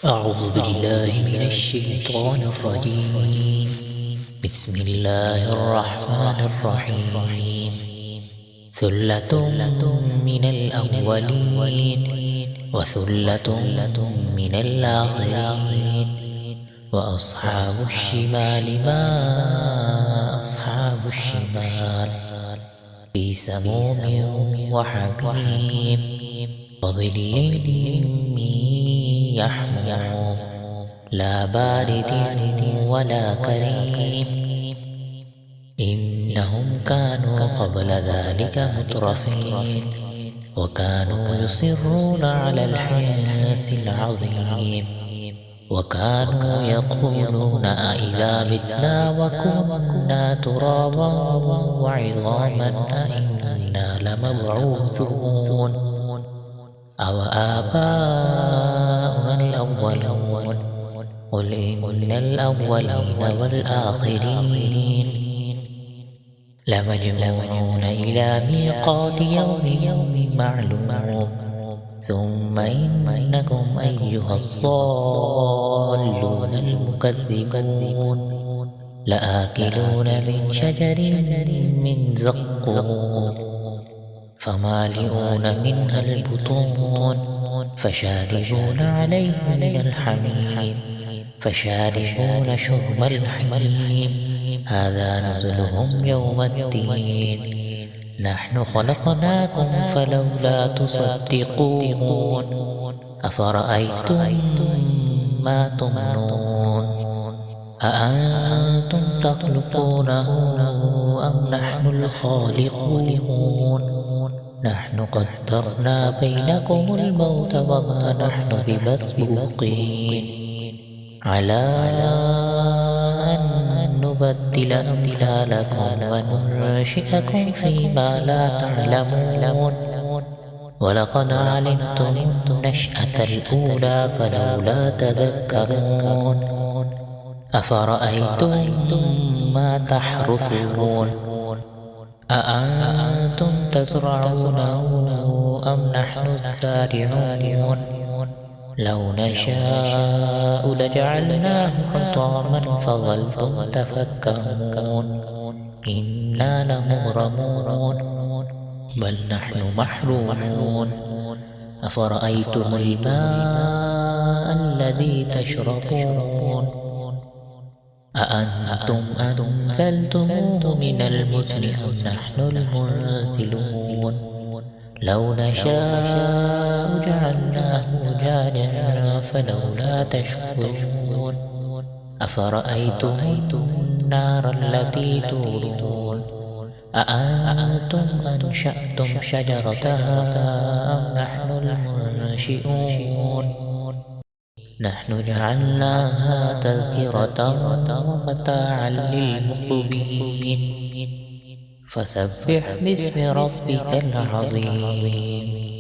أعوذ بالله من الشيطان الرجيم. بسم الله الرحمن الرحيم. ثلة من الأولين وثلة من الآخرين. وأصحاب الشمال ما أصحاب الشمال في سموم وحميم وظل من يحموم لا بارد ولا كريم. إنهم كانوا قبل ذلك مترفين وكانوا يصرون على الحنث العظيم وكانوا يقولون أإذا متنا وكنا ترابا وعظاما أإنا لمبعوثون أو آباؤنا الأولون. قل إن الأولين والآخرين لمجموعون إلى ميقات يوم معلوم. ثم إنكم أيها الضالون المكذبون لآكلون من شجر من زقوم فمالئون منها البطون فشاربون عليه من الحميم فشاربون شرب الحميم. هذا نزلهم يوم الدين. نحن خلقناكم فلولا تصدقون. أفرأيتم ما تمنون أأنتم تخلقونه أم نحن الخالقون؟ نحن قدرنا بينكم الموت وما نحن بمسبوقين على أن نبدل أمثالكم وننشئكم فيما لا تعلمون. ولقد علمتم النشأة الأولى فلولا تذكرون. أفرأيتم ما تحرثون أأنتم تزرعونه أم نحن الزارعون؟ لو نشاء لجعلناه حطاما فظلتم تفكرون إنا لمغرمون بل نحن محرومون. أفرأيتم الماء الذي تشربون أأنتم أنزلتموه من المزن أم نحن المنزلون؟ لو نشاء جعلناه أجاجا فلولا تشكرون. أفرأيتم النار التي تورون أأنتم أنشأتم شجرتها أم نحن المنشئون؟ نحن جعلناها تذكرة ومتاعا للمقوين. فسبح باسم ربك العظيم.